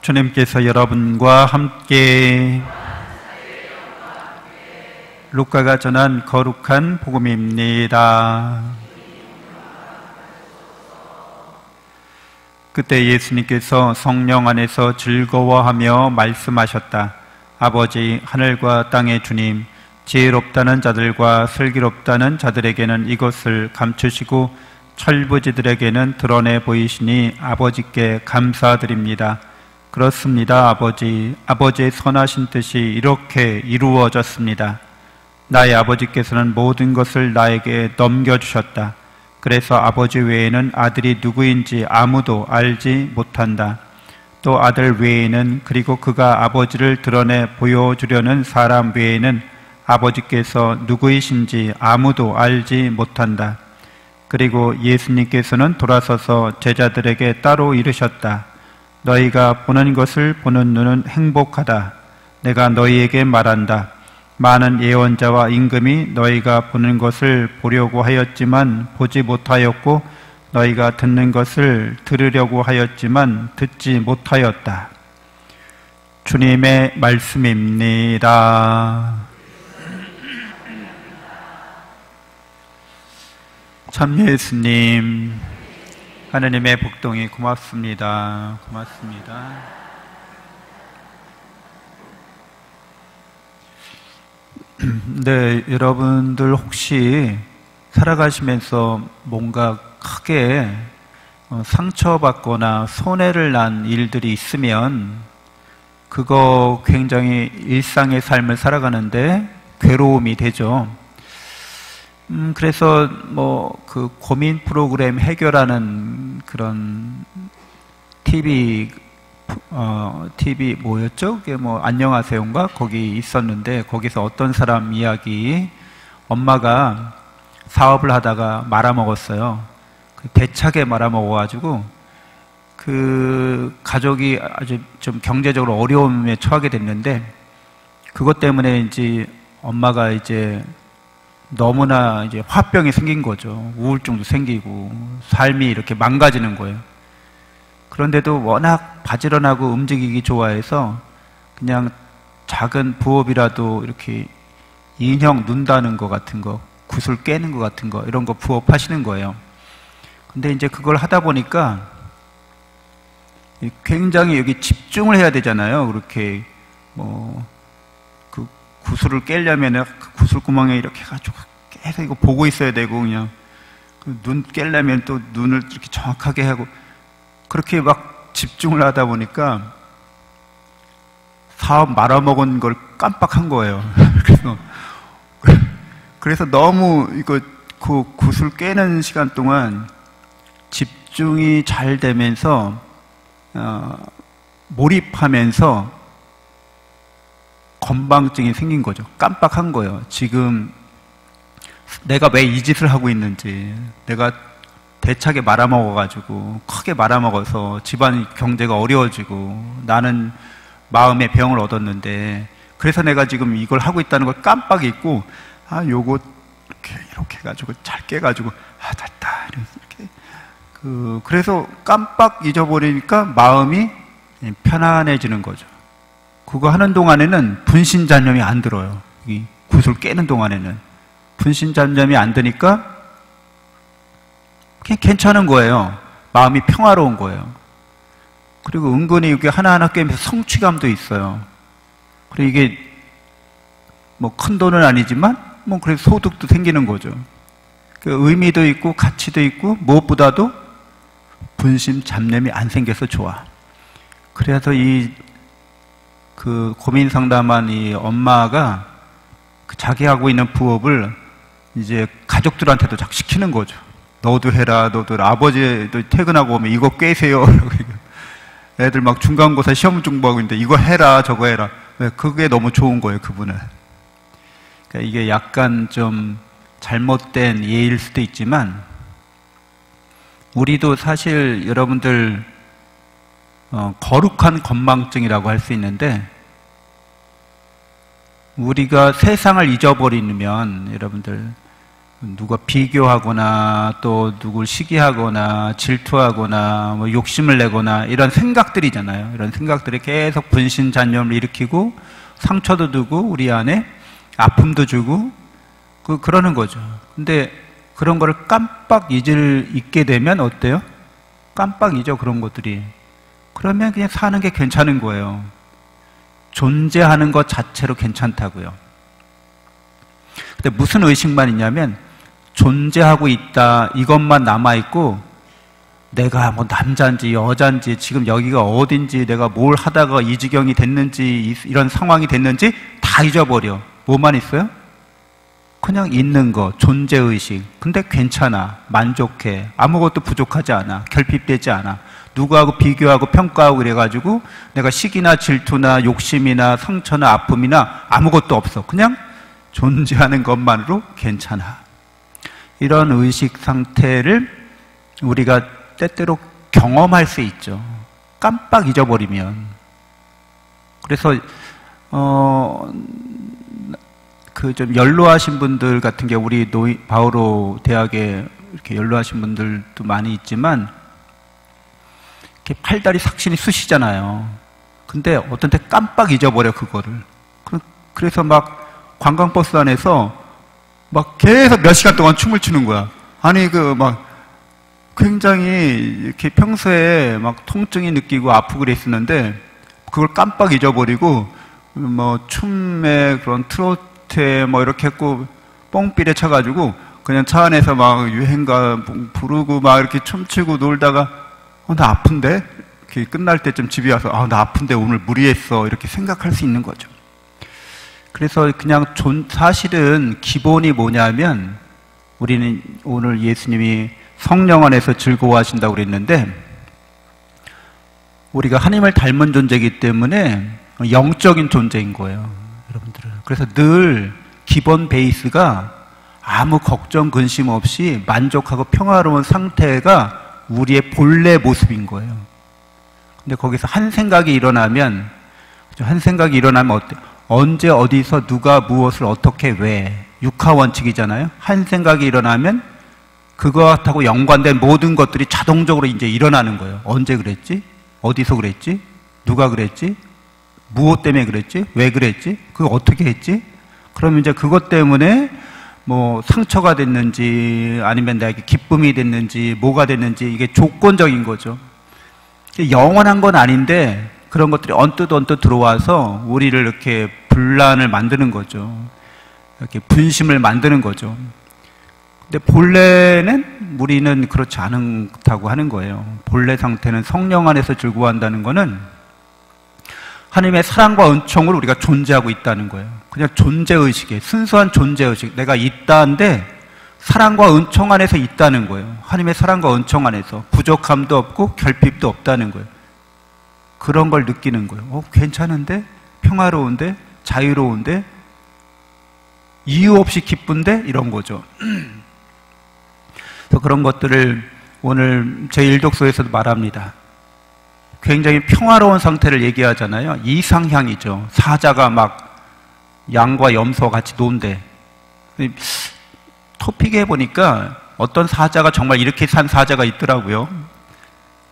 주님께서 여러분과 함께 루카가 전한 거룩한 복음입니다. 그때 예수님께서 성령 안에서 즐거워하며 말씀하셨다. 아버지, 하늘과 땅의 주님, 지혜롭다는 자들과 슬기롭다는 자들에게는 이것을 감추시고 철부지들에게는 드러내 보이시니 아버지께 감사드립니다. 그렇습니다, 아버지. 아버지의 선하신 뜻이 이렇게 이루어졌습니다. 나의 아버지께서는 모든 것을 나에게 넘겨주셨다. 그래서 아버지 외에는 아들이 누구인지 아무도 알지 못한다. 또 아들 외에는, 그리고 그가 아버지를 드러내 보여주려는 사람 외에는 아버지께서 누구이신지 아무도 알지 못한다. 그리고 예수님께서는 돌아서서 제자들에게 따로 이르셨다. 너희가 보는 것을 보는 눈은 행복하다. 내가 너희에게 말한다. 많은 예언자와 임금이 너희가 보는 것을 보려고 하였지만 보지 못하였고, 너희가 듣는 것을 들으려고 하였지만 듣지 못하였다. 주님의 말씀입니다. 참 예수님, 하느님의 복동이 고맙습니다. 고맙습니다. 네, 여러분들 혹시 살아가시면서 뭔가 크게 상처받거나 손해를 난 일들이 있으면 그거 굉장히 일상의 삶을 살아가는데 괴로움이 되죠. 그래서 그 고민 프로그램 해결하는 그런 TV 뭐였죠? 그게 안녕하세요인가? 거기 있었는데, 거기서 어떤 사람 이야기, 엄마가 사업을 하다가 말아먹었어요. 대차게 말아먹어가지고 그 가족이 아주 좀 경제적으로 어려움에 처하게 됐는데, 그것 때문에 이제 엄마가 이제 너무나 이제 화병이 생긴 거죠. 우울증도 생기고 삶이 이렇게 망가지는 거예요. 그런데도 워낙 바지런하고 움직이기 좋아해서 그냥 작은 부업이라도 이렇게 인형 눈다는 거 같은 거, 구슬 깨는 거 같은 거, 이런 거 부업 하시는 거예요. 근데 이제 그걸 하다 보니까 굉장히 여기 집중을 해야 되잖아요. 그렇게 그 구슬을 깨려면 그 구슬구멍에 이렇게 해가지고 계속 이거 보고 있어야 되고, 그냥 눈 깨려면 또 눈을 이렇게 정확하게 하고, 그렇게 막 집중을 하다 보니까 사업 말아먹은 걸 깜빡한 거예요. 그래서 너무 그 구슬 깨는 시간 동안 집중이 잘 되면서 몰입하면서 건방증이 생긴 거죠. 깜빡한 거예요. 지금 내가 왜 이 짓을 하고 있는지, 내가 대차게 말아먹어가지고 크게 말아먹어서 집안 경제가 어려워지고 나는 마음의 병을 얻었는데, 그래서 내가 지금 이걸 하고 있다는 걸 깜빡 잊고, 요거 이렇게 해가지고 잘 깨가지고 됐다 이렇게 그래서 깜빡 잊어버리니까 마음이 편안해지는 거죠. 그거 하는 동안에는 분신잔념이 안 들어요. 이 구슬 깨는 동안에는 분신잔념이 안 드니까 그냥 괜찮은 거예요. 마음이 평화로운 거예요. 그리고 은근히 이게 하나하나 깨면서 성취감도 있어요. 그리고 이게 큰 돈은 아니지만 그래서 소득도 생기는 거죠. 그 의미도 있고 가치도 있고, 무엇보다도 분심 잡념이 안 생겨서 좋아. 그래서 그 고민 상담한 이 엄마가 자기 하고 있는 부업을 이제 가족들한테도 자꾸 시키는 거죠. 너도 해라, 너도 해라. 아버지도 퇴근하고 오면 이거 꿰세요. 애들 막 중간고사 시험 공부하고 있는데 이거 해라, 저거 해라. 그게 너무 좋은 거예요, 그분은. 그러니까 이게 약간 좀 잘못된 예일 수도 있지만, 우리도 사실 여러분들 거룩한 건망증이라고 할 수 있는데, 우리가 세상을 잊어버리면 여러분들 누가 비교하거나 또 누굴 시기하거나 질투하거나 뭐 욕심을 내거나 이런 생각들이잖아요. 이런 생각들이 계속 분신잔념을 일으키고 상처도 주고 우리 안에 아픔도 주고 그러는 거죠. 근데 그런 거를 깜빡 잊게 되면 어때요? 깜빡 잊어 그런 것들이. 그러면 그냥 사는 게 괜찮은 거예요. 존재하는 것 자체로 괜찮다고요. 근데 무슨 의식만 있냐면 존재하고 있다 이것만 남아있고 내가 뭐 남자인지 여자인지 지금 여기가 어딘지 내가 뭘 하다가 이 지경이 됐는지 이런 상황이 됐는지 다 잊어버려. 뭐만 있어요? 그냥 있는 거, 존재의식. 근데 괜찮아, 만족해, 아무것도 부족하지 않아, 결핍되지 않아. 누구하고 비교하고 평가하고 그래가지고 내가 시기나 질투나 욕심이나 상처나 아픔이나 아무것도 없어. 그냥 존재하는 것만으로 괜찮아. 이런 의식 상태를 우리가 때때로 경험할 수 있죠. 깜빡 잊어버리면. 그래서 좀 연로하신 분들 같은 게 우리 바오로 대학에 이렇게 연로하신 분들도 많이 있지만 이렇게 팔다리 삭신이 쑤시잖아요. 근데 어떤 때 깜빡 잊어버려 그거를. 그래서 막 관광버스 안에서 막 계속 몇 시간 동안 춤을 추는 거야. 아니 굉장히 이렇게 평소에 막 통증이 느끼고 아프고 그랬었는데 그걸 깜빡 잊어버리고 뭐 춤에 그런 트로트에 뭐 이렇게 했고 뽕삐에 쳐가지고 그냥 차 안에서 막 유행가 부르고 막 이렇게 춤추고 놀다가 나 아픈데? 이렇게 끝날 때쯤 집에 와서 나 아픈데 오늘 무리했어 이렇게 생각할 수 있는 거죠. 그래서 그냥 사실은 기본이 뭐냐면 우리는 오늘 예수님이 성령 안에서 즐거워하신다고 그랬는데 우리가 하나님을 닮은 존재이기 때문에 영적인 존재인 거예요, 여러분들은. 그래서 늘 기본 베이스가 아무 걱정 근심 없이 만족하고 평화로운 상태가 우리의 본래 모습인 거예요. 근데 거기서 한 생각이 일어나면 어때요? 언제 어디서 누가 무엇을 어떻게 왜 육하 원칙이잖아요. 한 생각이 일어나면 그것하고 연관된 모든 것들이 자동적으로 이제 일어나는 거예요. 언제 그랬지? 어디서 그랬지? 누가 그랬지? 무엇 때문에 그랬지? 왜 그랬지? 그거 어떻게 했지? 그러면 이제 그것 때문에 뭐 상처가 됐는지 아니면 나에게 기쁨이 됐는지 뭐가 됐는지 이게 조건적인 거죠. 영원한 건 아닌데 그런 것들이 언뜻 들어와서 우리를 이렇게 분란을 만드는 거죠. 이렇게 분심을 만드는 거죠. 근데 본래는 우리는 그렇지 않다고 하는 거예요. 본래 상태는 성령 안에서 즐거워한다는 거는 하나님의 사랑과 은총으로 우리가 존재하고 있다는 거예요. 그냥 존재의식이에요. 순수한 존재의식. 내가 있다는데 사랑과 은총 안에서 있다는 거예요. 하나님의 사랑과 은총 안에서 부족함도 없고 결핍도 없다는 거예요. 그런 걸 느끼는 거예요. 괜찮은데? 평화로운데? 자유로운데? 이유 없이 기쁜데? 이런 거죠. 그래서 그런 것들을 오늘 제1독서에서도 말합니다. 굉장히 평화로운 상태를 얘기하잖아요. 이상향이죠. 사자가 막 양과 염소와 같이 논대. 토픽에 해보니까 어떤 사자가 정말 이렇게 산 사자가 있더라고요.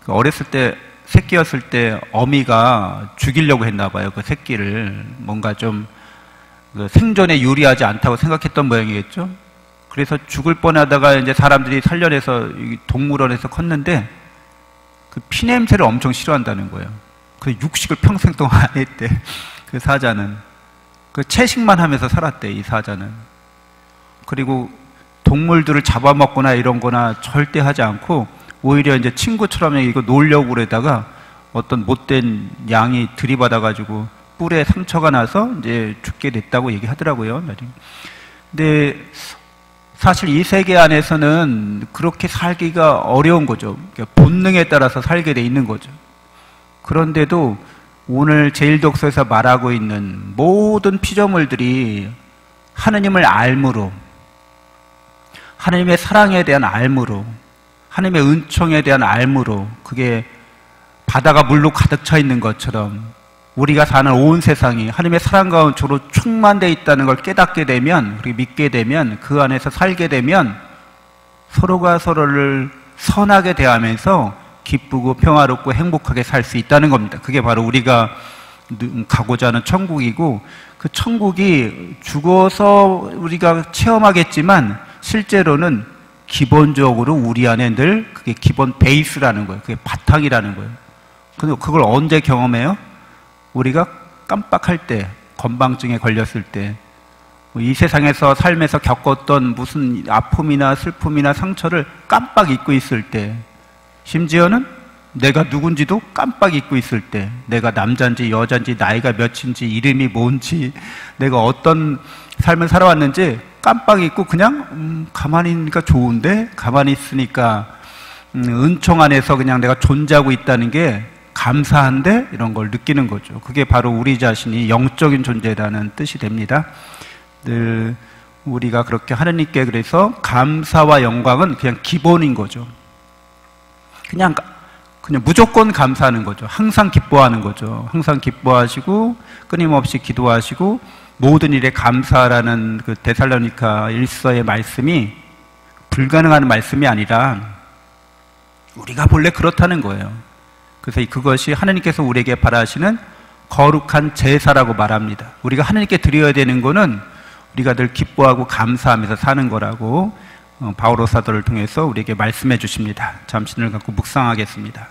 어렸을 때 새끼였을 때 어미가 죽이려고 했나 봐요. 그 새끼를 뭔가 좀 생존에 유리하지 않다고 생각했던 모양이겠죠. 그래서 죽을 뻔하다가 이제 사람들이 살려내서 동물원에서 컸는데 그 피냄새를 엄청 싫어한다는 거예요. 그 육식을 평생 동안 안 했대. 그 사자는 그 채식만 하면서 살았대. 이 사자는. 그리고 동물들을 잡아먹거나 이런 거나 절대 하지 않고 오히려 이제 친구처럼 이거 놀려고 그러다가 어떤 못된 양이 들이받아가지고 뿔에 상처가 나서 이제 죽게 됐다고 얘기하더라고요. 근데 사실 이 세계 안에서는 그렇게 살기가 어려운 거죠. 그러니까 본능에 따라서 살게 돼 있는 거죠. 그런데도 오늘 제1독서에서 말하고 있는 모든 피조물들이 하느님을 알므로, 하나님의 사랑에 대한 알므로, 하나님의 은총에 대한 알므로, 그게 바다가 물로 가득 차 있는 것처럼 우리가 사는 온 세상이 하나님의 사랑과 은총으로 충만되어 있다는 걸 깨닫게 되면, 그리고 믿게 되면, 그 안에서 살게 되면 서로가 서로를 선하게 대하면서 기쁘고 평화롭고 행복하게 살 수 있다는 겁니다. 그게 바로 우리가 가고자 하는 천국이고, 그 천국이 죽어서 우리가 체험하겠지만 실제로는 기본적으로 우리 안에 늘 그게 기본 베이스라는 거예요. 그게 바탕이라는 거예요. 근데 그걸 언제 경험해요? 우리가 깜빡할 때, 건망증에 걸렸을 때, 이 세상에서 삶에서 겪었던 무슨 아픔이나 슬픔이나 상처를 깜빡 잊고 있을 때, 심지어는 내가 누군지도 깜빡 잊고 있을 때, 내가 남자인지 여자인지 나이가 몇인지 이름이 뭔지 내가 어떤 삶을 살아왔는지 깜빡 잊고 그냥 가만히 있으니까 좋은데, 가만히 있으니까 은총 안에서 그냥 내가 존재하고 있다는 게 감사한데, 이런 걸 느끼는 거죠. 그게 바로 우리 자신이 영적인 존재라는 뜻이 됩니다. 늘 우리가 그렇게 하나님께, 그래서 감사와 영광은 그냥 기본인 거죠. 그냥 무조건 감사하는 거죠. 항상 기뻐하는 거죠. 항상 기뻐하시고 끊임없이 기도하시고 모든 일에 감사라는 그 데살로니가 1서의 말씀이 불가능한 말씀이 아니라 우리가 본래 그렇다는 거예요. 그래서 그것이 하나님께서 우리에게 바라시는 거룩한 제사라고 말합니다. 우리가 하나님께 드려야 되는 거는 우리가 늘 기뻐하고 감사하면서 사는 거라고 바오로 사도를 통해서 우리에게 말씀해 주십니다. 잠시 늘 갖고 묵상하겠습니다.